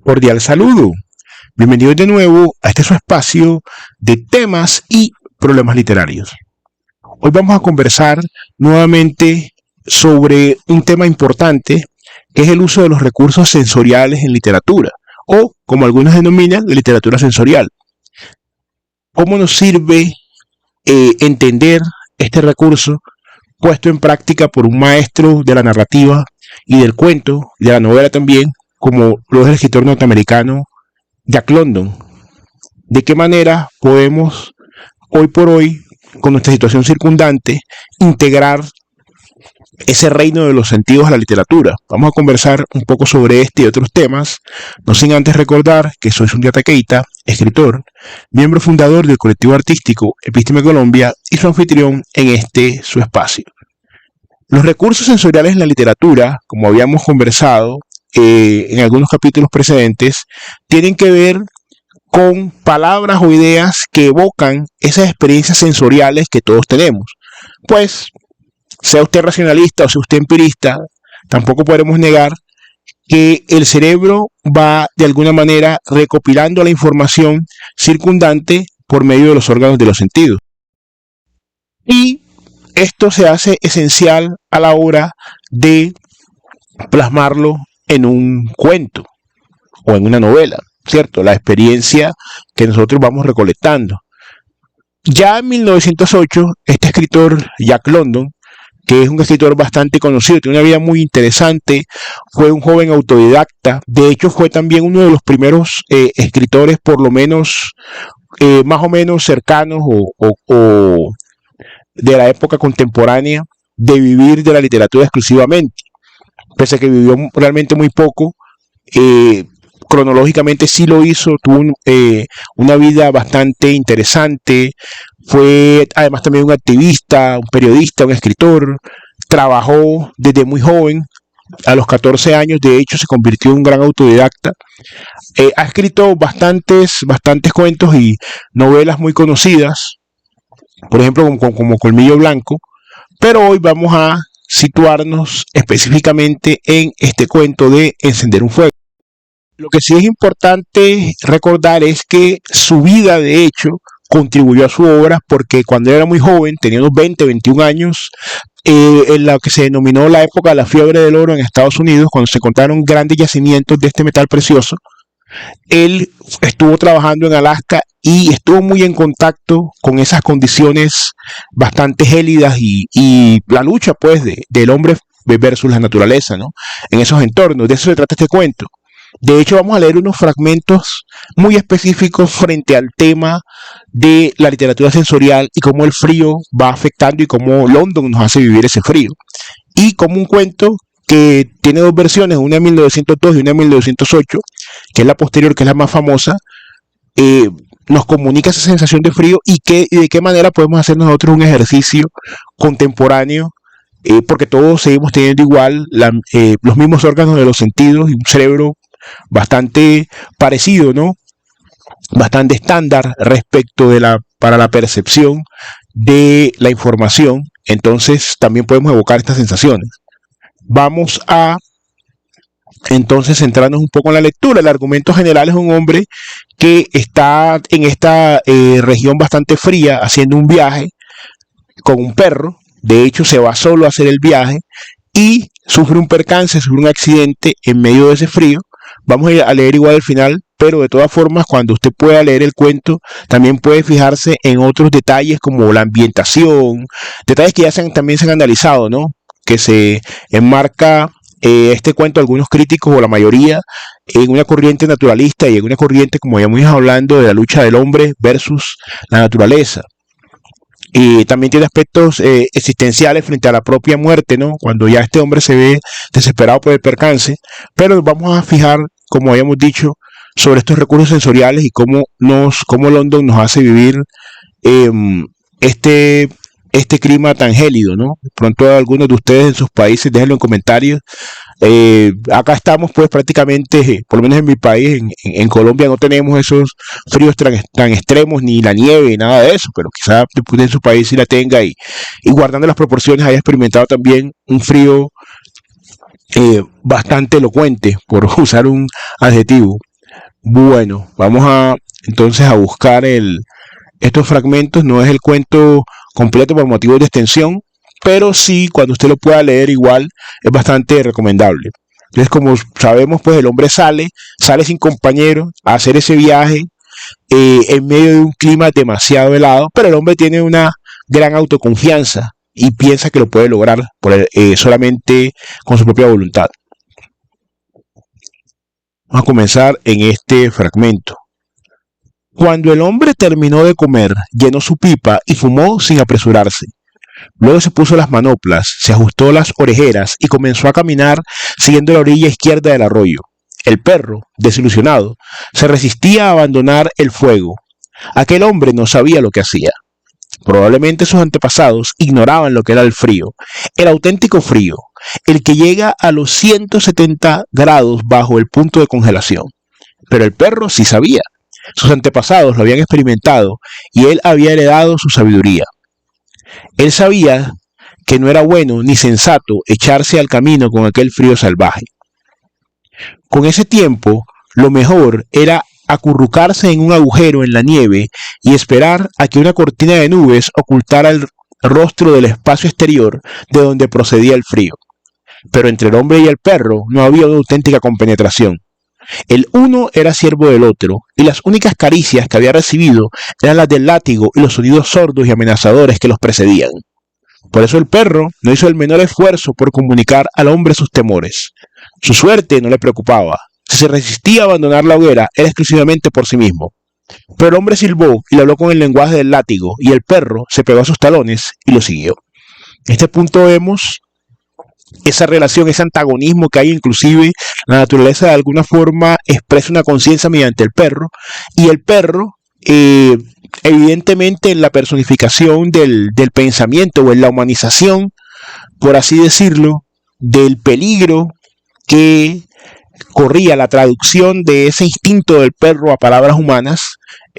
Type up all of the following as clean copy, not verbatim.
Cordial saludo. Bienvenidos de nuevo a este su espacio de temas y problemas literarios. Hoy vamos a conversar nuevamente sobre un tema importante que es el uso de los recursos sensoriales en literatura o, como algunos denominan, la literatura sensorial. ¿Cómo nos sirve entender este recurso puesto en práctica por un maestro de la narrativa y del cuento, y de la novela también, como lo es el escritor norteamericano Jack London? ¿De qué manera podemos hoy por hoy, con nuestra situación circundante, integrar ese reino de los sentidos a la literatura? Vamos a conversar un poco sobre este y otros temas, no sin antes recordar que soy Sundiata Keita, escritor, miembro fundador del colectivo artístico Epísteme Colombia y su anfitrión en este su espacio. Los recursos sensoriales en la literatura, como habíamos conversado en algunos capítulos precedentes, tienen que ver con palabras o ideas que evocan esas experiencias sensoriales que todos tenemos. Pues, sea usted racionalista o sea usted empirista, tampoco podemos negar que el cerebro va de alguna manera recopilando la información circundante por medio de los órganos de los sentidos. Y esto se hace esencial a la hora de plasmarlo en un cuento o en una novela, ¿cierto? La experiencia que nosotros vamos recolectando. Ya en 1908, este escritor Jack London, que es un escritor bastante conocido, tiene una vida muy interesante, fue un joven autodidacta, de hecho fue también uno de los primeros escritores, por lo menos más o menos cercanos o de la época contemporánea, de vivir de la literatura exclusivamente. Pese a que vivió realmente muy poco, cronológicamente sí lo hizo, tuvo una vida bastante interesante, fue además también un activista, un periodista, un escritor, trabajó desde muy joven, a los 14 años de hecho se convirtió en un gran autodidacta, ha escrito bastantes cuentos y novelas muy conocidas, por ejemplo como Colmillo Blanco, pero hoy vamos a situarnos específicamente en este cuento de Encender un fuego. Lo que sí es importante recordar es que su vida, de hecho, contribuyó a su obra porque cuando era muy joven, tenía unos 20, 21 años, en lo que se denominó la época de la fiebre del oro en Estados Unidos, cuando se encontraron grandes yacimientos de este metal precioso, él estuvo trabajando en Alaska y estuvo muy en contacto con esas condiciones bastante gélidas y la lucha pues del hombre versus la naturaleza, ¿no? En esos entornos, de eso se trata este cuento. De hecho, vamos a leer unos fragmentos muy específicos frente al tema de la literatura sensorial y cómo el frío va afectando y cómo London nos hace vivir ese frío. Y como un cuento que tiene dos versiones, una de 1902 y una de 1908, que es la posterior, que es la más famosa, nos comunica esa sensación de frío y de qué manera podemos hacer nosotros un ejercicio contemporáneo, porque todos seguimos teniendo igual los mismos órganos de los sentidos y un cerebro bastante parecido, ¿no? Bastante estándar respecto para la percepción de la información. Entonces también podemos evocar estas sensaciones. Vamos a entonces centrarnos un poco en la lectura. El argumento general es un hombre que está en esta región bastante fría haciendo un viaje con un perro. De hecho se va solo a hacer el viaje y sufre un percance, sufre un accidente en medio de ese frío. Vamos a leer igual al final, pero de todas formas, cuando usted pueda leer el cuento, también puede fijarse en otros detalles como la ambientación, detalles que ya también se han analizado, ¿no? Que se enmarca este cuento, algunos críticos o la mayoría, en una corriente naturalista y en una corriente, como ya hemos hablando, de la lucha del hombre versus la naturaleza. Y también tiene aspectos existenciales frente a la propia muerte, ¿no? Cuando ya este hombre se ve desesperado por el percance, pero nos vamos a fijar, como habíamos dicho, sobre estos recursos sensoriales y cómo London nos hace vivir este clima tan gélido, ¿no? De pronto algunos de ustedes en sus países, déjenlo en comentarios. Acá estamos pues prácticamente, por lo menos en mi país, en Colombia no tenemos esos fríos tan extremos, ni la nieve, nada de eso, pero quizá en su país sí la tenga y guardando las proporciones haya experimentado también un frío bastante elocuente, por usar un adjetivo. Bueno, vamos a entonces a buscar estos fragmentos. No es el cuento completo por motivos de extensión, pero sí, cuando usted lo pueda leer igual, es bastante recomendable. Entonces, como sabemos, pues el hombre sale sin compañero a hacer ese viaje en medio de un clima demasiado helado, pero el hombre tiene una gran autoconfianza y piensa que lo puede lograr solamente con su propia voluntad. Vamos a comenzar en este fragmento. Cuando el hombre terminó de comer, llenó su pipa y fumó sin apresurarse. Luego se puso las manoplas, se ajustó las orejeras y comenzó a caminar siguiendo la orilla izquierda del arroyo. El perro, desilusionado, se resistía a abandonar el fuego. Aquel hombre no sabía lo que hacía. Probablemente sus antepasados ignoraban lo que era el auténtico frío, el que llega a los 170 grados bajo el punto de congelación. Pero el perro sí sabía. Sus antepasados lo habían experimentado y él había heredado su sabiduría. Él sabía que no era bueno ni sensato echarse al camino con aquel frío salvaje. Con ese tiempo, lo mejor era acurrucarse en un agujero en la nieve y esperar a que una cortina de nubes ocultara el rostro del espacio exterior de donde procedía el frío. Pero entre el hombre y el perro no había una auténtica compenetración. El uno era siervo del otro, y las únicas caricias que había recibido eran las del látigo y los sonidos sordos y amenazadores que los precedían. Por eso el perro no hizo el menor esfuerzo por comunicar al hombre sus temores. Su suerte no le preocupaba. Si se resistía a abandonar la hoguera, era exclusivamente por sí mismo. Pero el hombre silbó y le habló con el lenguaje del látigo, y el perro se pegó a sus talones y lo siguió. En este punto vemos esa relación, ese antagonismo que hay. Inclusive la naturaleza de alguna forma expresa una conciencia mediante el perro, y el perro evidentemente en la personificación del pensamiento o en la humanización, por así decirlo, del peligro que corría. La traducción de ese instinto del perro a palabras humanas,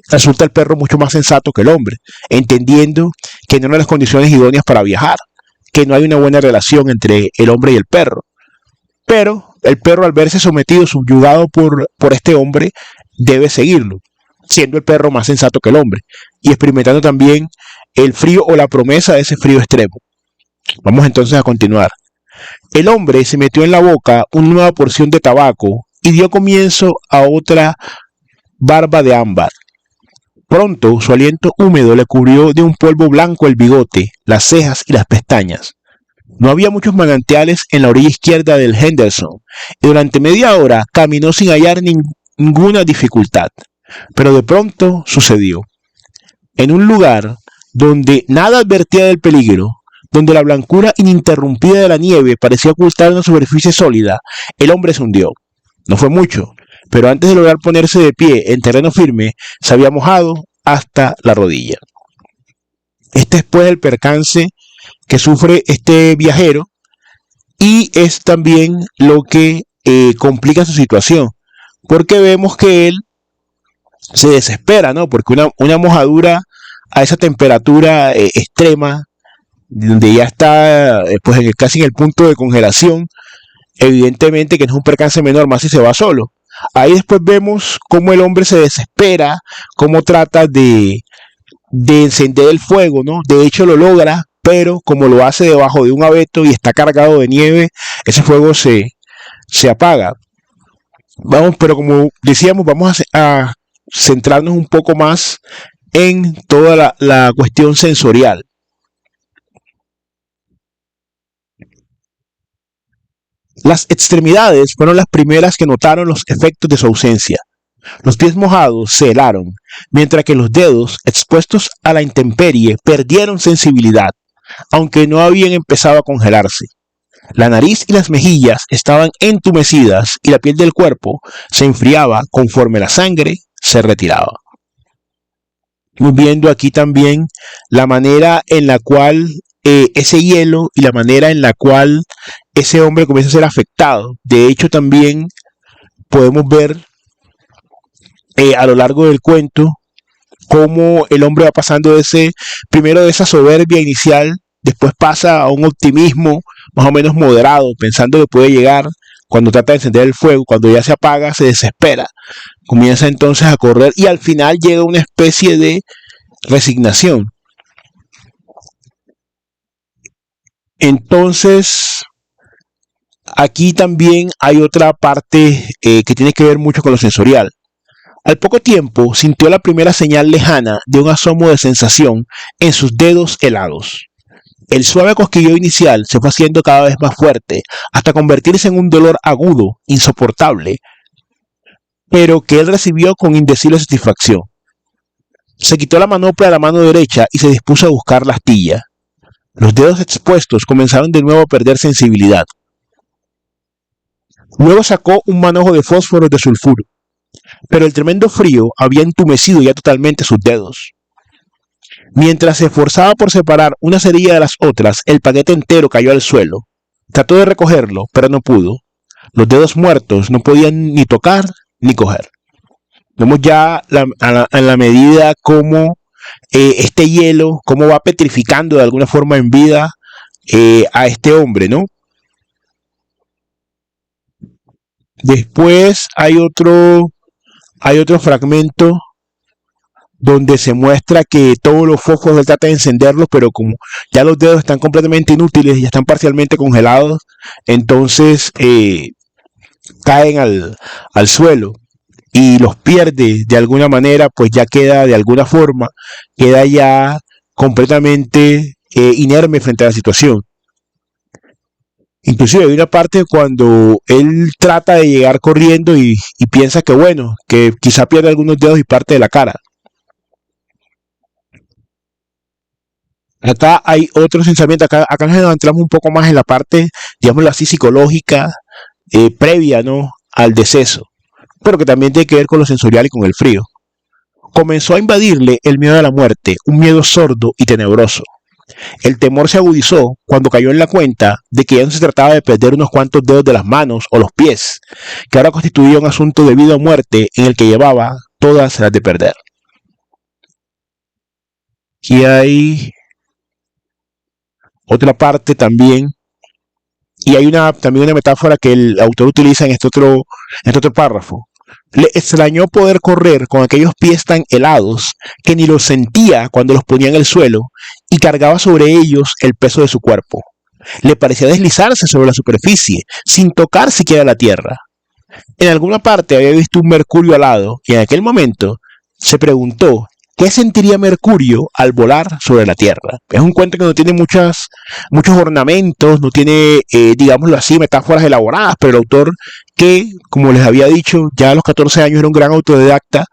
resulta el perro mucho más sensato que el hombre, entendiendo que no hay las condiciones idóneas para viajar, que no hay una buena relación entre el hombre y el perro. Pero el perro, al verse sometido, subyugado por este hombre, debe seguirlo, siendo el perro más sensato que el hombre y experimentando también el frío o la promesa de ese frío extremo. Vamos entonces a continuar. El hombre se metió en la boca una nueva porción de tabaco y dio comienzo a otra barba de ámbar. Pronto su aliento húmedo le cubrió de un polvo blanco el bigote, las cejas y las pestañas. No había muchos manantiales en la orilla izquierda del Henderson, y durante media hora caminó sin hallar ninguna dificultad. Pero de pronto sucedió. En un lugar donde nada advertía del peligro, donde la blancura ininterrumpida de la nieve parecía ocultar una superficie sólida, el hombre se hundió. No fue mucho, pero antes de lograr ponerse de pie en terreno firme, se había mojado hasta la rodilla. Este es pues el percance que sufre este viajero, y es también lo que complica su situación, porque vemos que él se desespera, ¿no? Porque una mojadura a esa temperatura extrema, donde ya está pues casi en el punto de congelación, evidentemente que no es un percance menor, más si se va solo. Ahí después vemos cómo el hombre se desespera, cómo trata de encender el fuego, ¿no? De hecho lo logra, pero como lo hace debajo de un abeto y está cargado de nieve, ese fuego se apaga. Vamos, pero como decíamos, vamos a centrarnos un poco más en toda la cuestión sensorial. Las extremidades fueron las primeras que notaron los efectos de su ausencia. Los pies mojados se helaron, mientras que los dedos, expuestos a la intemperie, perdieron sensibilidad, aunque no habían empezado a congelarse. La nariz y las mejillas estaban entumecidas y la piel del cuerpo se enfriaba conforme la sangre se retiraba. Estamos viendo aquí también la manera en la cual ese hielo y la manera en la cual ese hombre comienza a ser afectado. De hecho, también podemos ver a lo largo del cuento cómo el hombre va pasando primero de esa soberbia inicial, después pasa a un optimismo más o menos moderado, pensando que puede llegar. Cuando trata de encender el fuego, cuando ya se apaga, se desespera. Comienza entonces a correr y al final llega una especie de resignación. Entonces, aquí también hay otra parte que tiene que ver mucho con lo sensorial. Al poco tiempo sintió la primera señal lejana de un asomo de sensación en sus dedos helados. El suave cosquilleo inicial se fue haciendo cada vez más fuerte, hasta convertirse en un dolor agudo, insoportable, pero que él recibió con indecible satisfacción. Se quitó la manopla de la mano derecha y se dispuso a buscar la astilla. Los dedos expuestos comenzaron de nuevo a perder sensibilidad. Luego sacó un manojo de fósforos de sulfuro, pero el tremendo frío había entumecido ya totalmente sus dedos. Mientras se esforzaba por separar una cerilla de las otras, el paquete entero cayó al suelo. Trató de recogerlo, pero no pudo. Los dedos muertos no podían ni tocar ni coger. Vemos ya en la medida como este hielo, cómo va petrificando de alguna forma en vida a este hombre, ¿no? Después hay otro fragmento donde se muestra que todos los focos él trata de encenderlos, pero como ya los dedos están completamente inútiles, ya están parcialmente congelados, entonces caen al suelo y los pierde de alguna manera, pues ya queda de alguna forma, queda ya completamente inerme frente a la situación. Inclusive hay una parte cuando él trata de llegar corriendo y piensa que bueno, que quizá pierde algunos dedos y parte de la cara. Acá hay otro pensamiento, acá nos adentramos un poco más en la parte, digámoslo así, psicológica, previa, ¿no?, al deceso, pero que también tiene que ver con lo sensorial y con el frío. Comenzó a invadirle el miedo a la muerte, un miedo sordo y tenebroso. El temor se agudizó cuando cayó en la cuenta de que ya no se trataba de perder unos cuantos dedos de las manos o los pies, que ahora constituía un asunto de vida o muerte en el que llevaba todas las de perder. Y hay otra parte también, y hay también una metáfora que el autor utiliza en este otro párrafo. Le extrañó poder correr con aquellos pies tan helados que ni los sentía cuando los ponía en el suelo y cargaba sobre ellos el peso de su cuerpo. Le parecía deslizarse sobre la superficie sin tocar siquiera la tierra. En alguna parte había visto un mercurio alado y en aquel momento se preguntó ¿qué sentiría Mercurio al volar sobre la Tierra? Es un cuento que no tiene muchos ornamentos, no tiene, digámoslo así, metáforas elaboradas, pero el autor que, como les había dicho, ya a los 14 años era un gran autodidacta,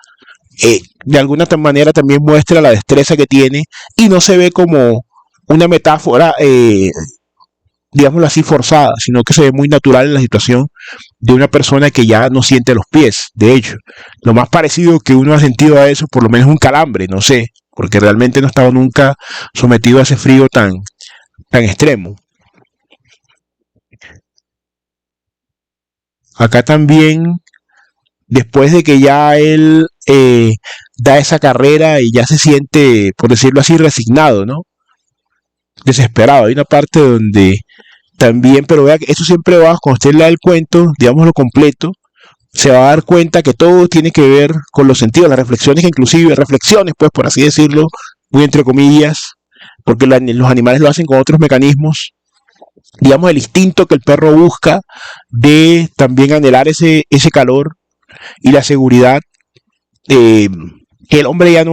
de alguna manera también muestra la destreza que tiene y no se ve como una metáfora, digámoslo así, forzada, sino que se ve muy natural en la situación de una persona que ya no siente los pies. De hecho, lo más parecido que uno ha sentido a eso, por lo menos un calambre, no sé, porque realmente no he estado nunca sometido a ese frío tan extremo. Acá también, después de que ya él da esa carrera y ya se siente, por decirlo así, resignado, ¿no?, desesperado. Hay una parte donde también, pero vea que esto siempre va, cuando usted lea el cuento, digámoslo completo, se va a dar cuenta que todo tiene que ver con los sentidos, las reflexiones, inclusive reflexiones, pues por así decirlo, muy entre comillas, porque los animales lo hacen con otros mecanismos, digamos el instinto que el perro busca de también anhelar ese calor y la seguridad que el hombre ya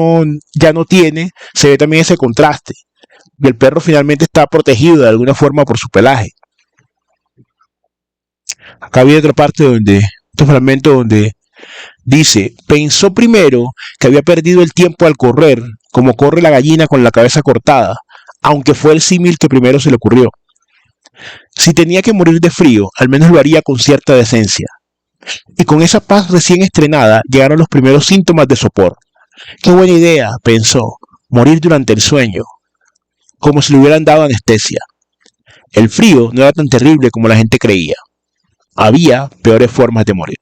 no tiene, se ve también ese contraste. Y el perro finalmente está protegido de alguna forma por su pelaje. Acá viene otra parte otro fragmento donde dice, pensó primero que había perdido el tiempo al correr, como corre la gallina con la cabeza cortada, aunque fue el símil que primero se le ocurrió. Si tenía que morir de frío, al menos lo haría con cierta decencia. Y con esa paz recién estrenada llegaron los primeros síntomas de sopor. Qué buena idea, pensó, morir durante el sueño, como si le hubieran dado anestesia. El frío no era tan terrible como la gente creía. Había peores formas de morir.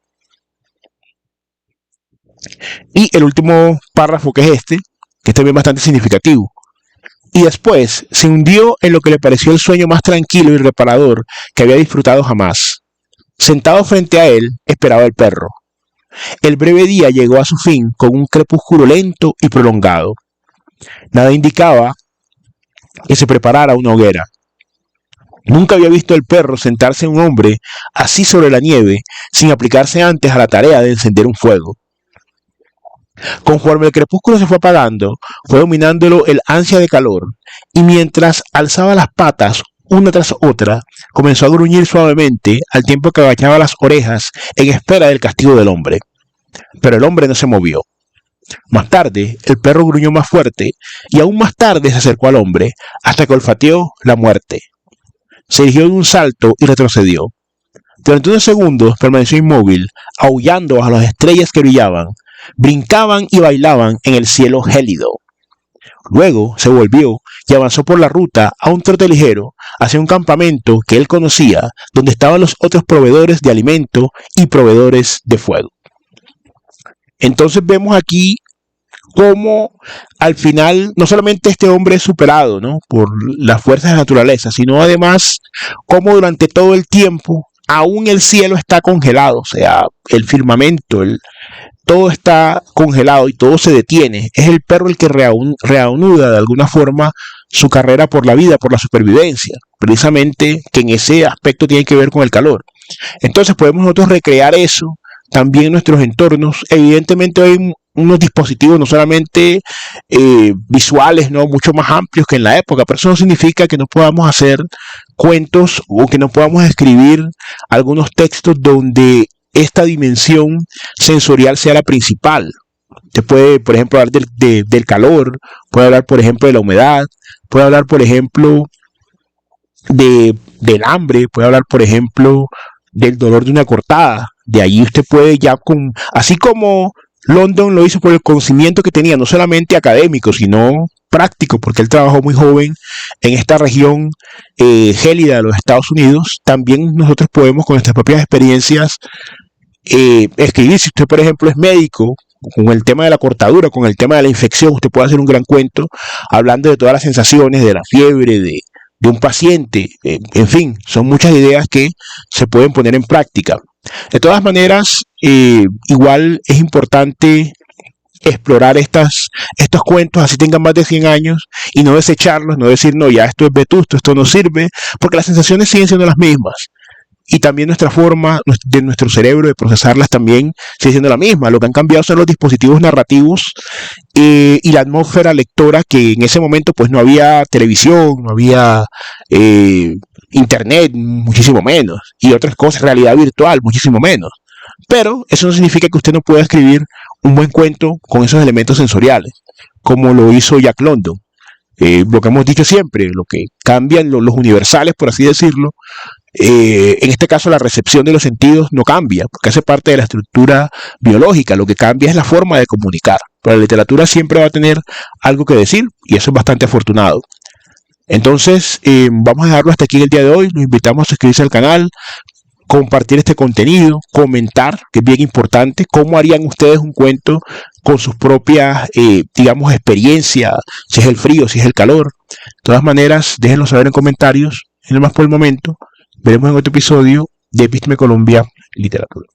Y el último párrafo, que es también bastante significativo. Y después se hundió en lo que le pareció el sueño más tranquilo y reparador que había disfrutado jamás. Sentado frente a él, esperaba el perro. El breve día llegó a su fin con un crepúsculo lento y prolongado. Nada indicaba que se preparara una hoguera. Nunca había visto el perro sentarse un hombre así sobre la nieve sin aplicarse antes a la tarea de encender un fuego. Conforme el crepúsculo se fue apagando, fue dominándolo el ansia de calor, y mientras alzaba las patas una tras otra, comenzó a gruñir suavemente al tiempo que agachaba las orejas en espera del castigo del hombre. Pero el hombre no se movió. Más tarde, el perro gruñó más fuerte, y aún más tarde se acercó al hombre, hasta que olfateó la muerte. Se erigió de un salto y retrocedió. Durante unos segundos permaneció inmóvil, aullando bajo las estrellas que brillaban, brincaban y bailaban en el cielo gélido. Luego se volvió y avanzó por la ruta a un trote ligero hacia un campamento que él conocía, donde estaban los otros proveedores de alimento y proveedores de fuego. Entonces vemos aquí cómo al final no solamente este hombre es superado, ¿no?, por las fuerzas de la naturaleza, sino además cómo durante todo el tiempo aún el cielo está congelado, o sea, el firmamento, todo está congelado y todo se detiene. Es el perro el que reanuda de alguna forma su carrera por la vida, por la supervivencia, precisamente que en ese aspecto tiene que ver con el calor. Entonces podemos nosotros recrear eso también en nuestros entornos. Evidentemente hay unos dispositivos no solamente visuales, ¿no?, mucho más amplios que en la época, pero eso no significa que no podamos hacer cuentos o que no podamos escribir algunos textos donde esta dimensión sensorial sea la principal. Te puede, por ejemplo, hablar del calor, puede hablar, por ejemplo, de la humedad, puede hablar, por ejemplo, del hambre, puede hablar, por ejemplo, del dolor de una cortada. De ahí usted puede ya, así como London lo hizo por el conocimiento que tenía, no solamente académico, sino práctico, porque él trabajó muy joven en esta región gélida de los Estados Unidos. También nosotros podemos, con nuestras propias experiencias, escribir. Si usted, por ejemplo, es médico, con el tema de la cortadura, con el tema de la infección, usted puede hacer un gran cuento hablando de todas las sensaciones, de la fiebre, de un paciente. En fin, son muchas ideas que se pueden poner en práctica. De todas maneras, igual es importante explorar estos cuentos, así tengan más de 100 años, y no desecharlos, no decir, no, ya esto es vetusto, esto no sirve, porque las sensaciones siguen siendo las mismas. Y también nuestra forma de nuestro cerebro de procesarlas también sigue siendo la misma. Lo que han cambiado son los dispositivos narrativos y la atmósfera lectora, que en ese momento pues no había televisión, no había internet, muchísimo menos, y otras cosas, realidad virtual, muchísimo menos. Pero eso no significa que usted no pueda escribir un buen cuento con esos elementos sensoriales, como lo hizo Jack London. Lo que hemos dicho siempre, lo que cambian los universales, por así decirlo, en este caso la recepción de los sentidos no cambia, porque hace parte de la estructura biológica. Lo que cambia es la forma de comunicar, pero la literatura siempre va a tener algo que decir, y eso es bastante afortunado. Entonces vamos a dejarlo hasta aquí en el día de hoy. Los invitamos a suscribirse al canal, compartir este contenido, comentar, que es bien importante, cómo harían ustedes un cuento con sus propias, digamos, experiencias, si es el frío, si es el calor. De todas maneras, déjenlo saber en comentarios. Y no más por el momento, veremos en otro episodio de Episteme Colombia Literatura.